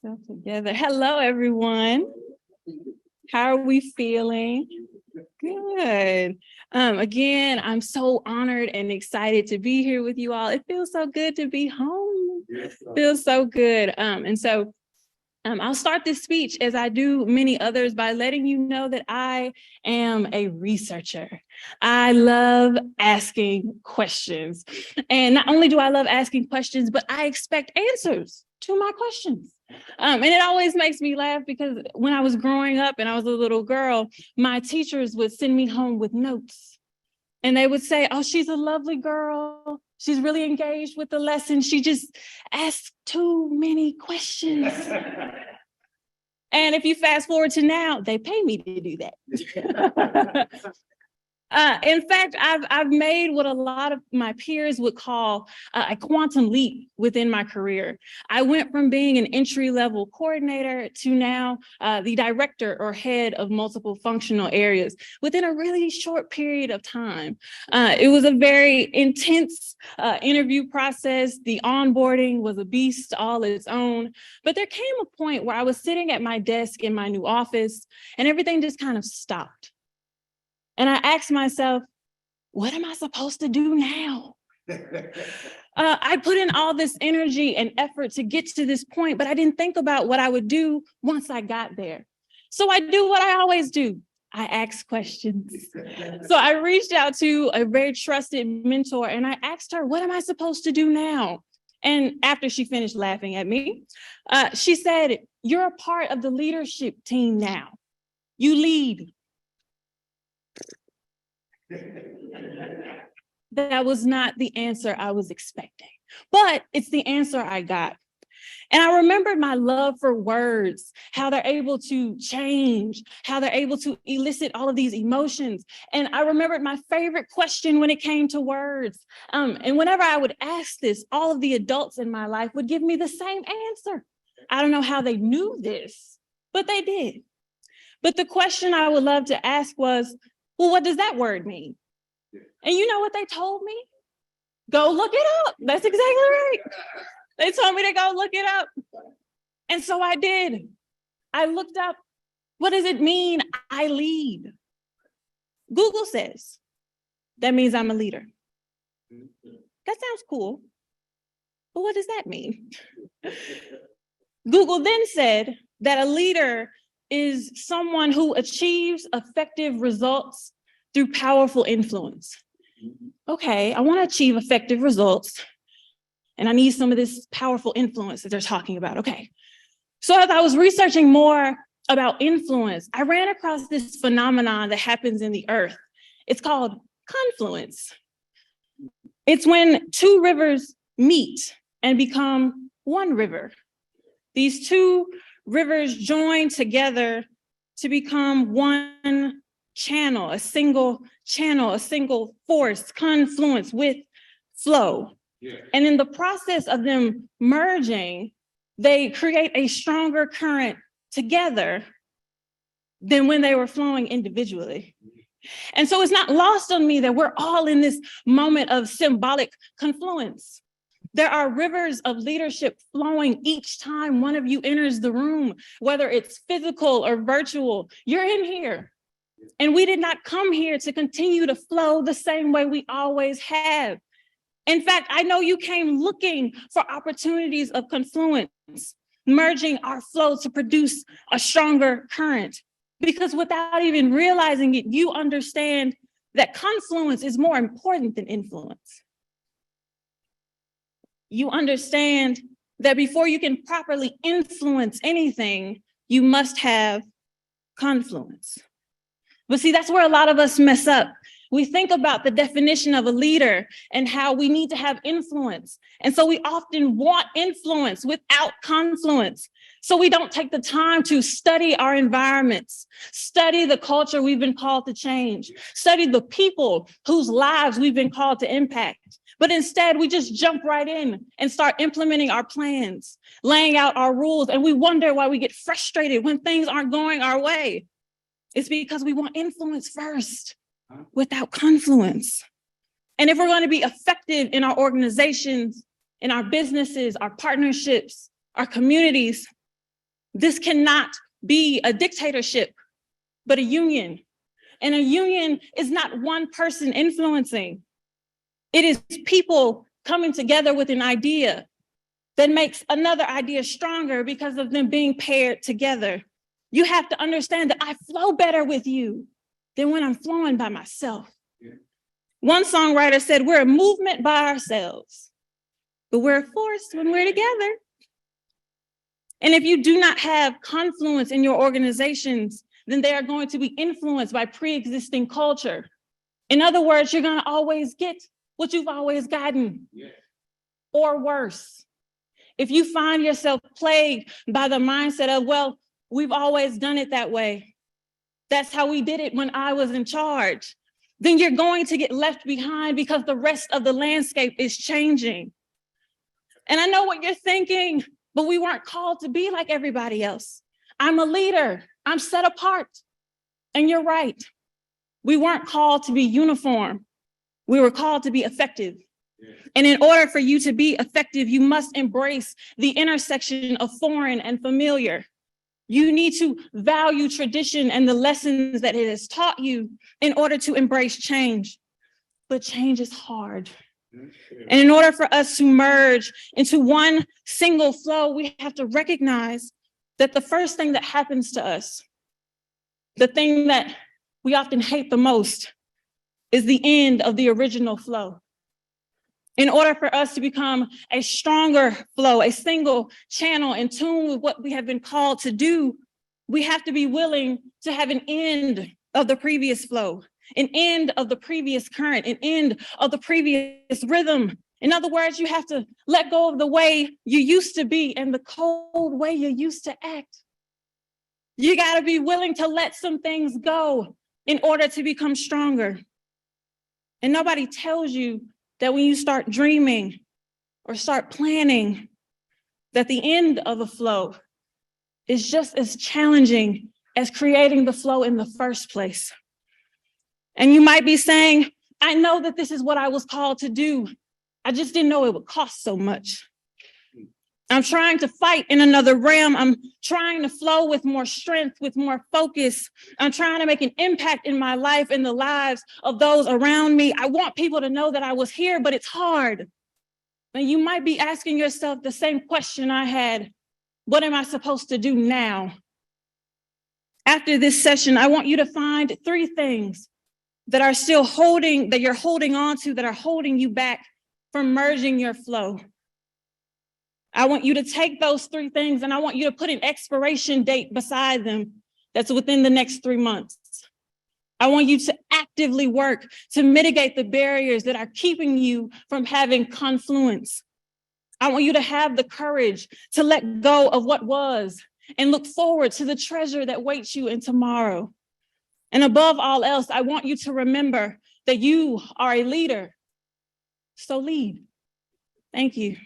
Still together. Hello, everyone. How are we feeling? Good. Again, I'm so honored and excited to be here with you all. It feels so good to be home. Feels so good. I'll start this speech, as I do many others, by letting you know that I am a researcher. I love asking questions. And not only do I love asking questions, but I expect answers to my questions. And it always makes me laugh because when I was growing up and I was a little girl, my teachers would send me home with notes. And they would say, oh, she's a lovely girl. She's really engaged with the lesson. She just asks too many questions. And if you fast forward to now, they pay me to do that. In fact, I've made what a lot of my peers would call a quantum leap within my career. I went from being an entry-level coordinator to now the director or head of multiple functional areas within a really short period of time. It was a very intense interview process. The onboarding was a beast all its own. But there came a point where I was sitting at my desk in my new office and everything just kind of stopped. And I asked myself, what am I supposed to do now? I put in all this energy and effort to get to this point, but I didn't think about what I would do once I got there. So I do what I always do. I ask questions. So I reached out to a very trusted mentor and I asked her, what am I supposed to do now? And after she finished laughing at me, she said, you're a part of the leadership team now. You lead. That was not the answer I was expecting, but it's the answer I got. And I remembered my love for words, how they're able to change, how they're able to elicit all of these emotions. And I remembered my favorite question when it came to words. And whenever I would ask this, all of the adults in my life would give me the same answer. I don't know how they knew this, but they did. But the question I would love to ask was, well, what does that word mean? And you know what they told me? Go look it up. That's exactly right. They told me to go look it up. And so I did. I looked up, what does it mean I lead? Google says, that means I'm a leader. That sounds cool. But what does that mean? Google then said that a leader is someone who achieves effective results through powerful influence. Okay, I want to achieve effective results, and I need some of this powerful influence that they're talking about. Okay, so as I was researching more about influence, I ran across this phenomenon that happens in the earth. It's called confluence. It's when two rivers meet and become one river. These two rivers join together to become one channel, a single force, confluence with flow. Yeah. And in the process of them merging, they create a stronger current together than when they were flowing individually. And so it's not lost on me that we're all in this moment of symbolic confluence. There are rivers of leadership flowing each time one of you enters the room, whether it's physical or virtual. You're in here. And we did not come here to continue to flow the same way we always have. In fact, I know you came looking for opportunities of confluence, merging our flow to produce a stronger current. Because without even realizing it, you understand that confluence is more important than influence. You understand that before you can properly influence anything, you must have confluence. But see, that's where a lot of us mess up. We think about the definition of a leader and how we need to have influence. And so we often want influence without confluence. So we don't take the time to study our environments, study the culture we've been called to change, study the people whose lives we've been called to impact. But instead, we just jump right in and start implementing our plans, laying out our rules, and we wonder why we get frustrated when things aren't going our way. It's because we want influence first without confluence. And if we're going to be effective in our organizations, in our businesses, our partnerships, our communities, This cannot be a dictatorship, but a union. And a union is not one person influencing. It is people coming together with an idea that makes another idea stronger because of them being paired together. You have to understand that I flow better with you than when I'm flowing by myself. Yeah. One songwriter said, we're a movement by ourselves, but we're a force when we're together. And if you do not have confluence in your organizations, then they are going to be influenced by pre-existing culture. In other words, you're going to always get what you've always gotten, or worse. If you find yourself plagued by the mindset of, well, we've always done it that way, that's how we did it when I was in charge, then you're going to get left behind because the rest of the landscape is changing. And I know what you're thinking, but we weren't called to be like everybody else. I'm a leader, I'm set apart. And you're right. We weren't called to be uniform. We were called to be effective. And in order for you to be effective, you must embrace the intersection of foreign and familiar. You need to value tradition and the lessons that it has taught you in order to embrace change. But change is hard. And in order for us to merge into one single flow, we have to recognize that the first thing that happens to us, the thing that we often hate the most, is the end of the original flow. In order for us to become a stronger flow, a single channel in tune with what we have been called to do, we have to be willing to have an end of the previous flow, an end of the previous current, an end of the previous rhythm. In other words, you have to let go of the way you used to be and the cold way you used to act. You got to be willing to let some things go in order to become stronger. And nobody tells you that when you start dreaming or start planning, that the end of the flow is just as challenging as creating the flow in the first place. And you might be saying, I know that this is what I was called to do. I just didn't know it would cost so much. I'm trying to fight in another realm. I'm trying to flow with more strength, with more focus. I'm trying to make an impact in my life and the lives of those around me. I want people to know that I was here, but it's hard. And you might be asking yourself the same question I had. What am I supposed to do now? After this session, I want you to find 3 things that are still that you're holding on to, that are holding you back from merging your flow. I want you to take those 3 things and I want you to put an expiration date beside them that's within the next 3 months. I want you to actively work to mitigate the barriers that are keeping you from having confluence. I want you to have the courage to let go of what was and look forward to the treasure that waits you in tomorrow. And above all else, I want you to remember that you are a leader. So lead. Thank you.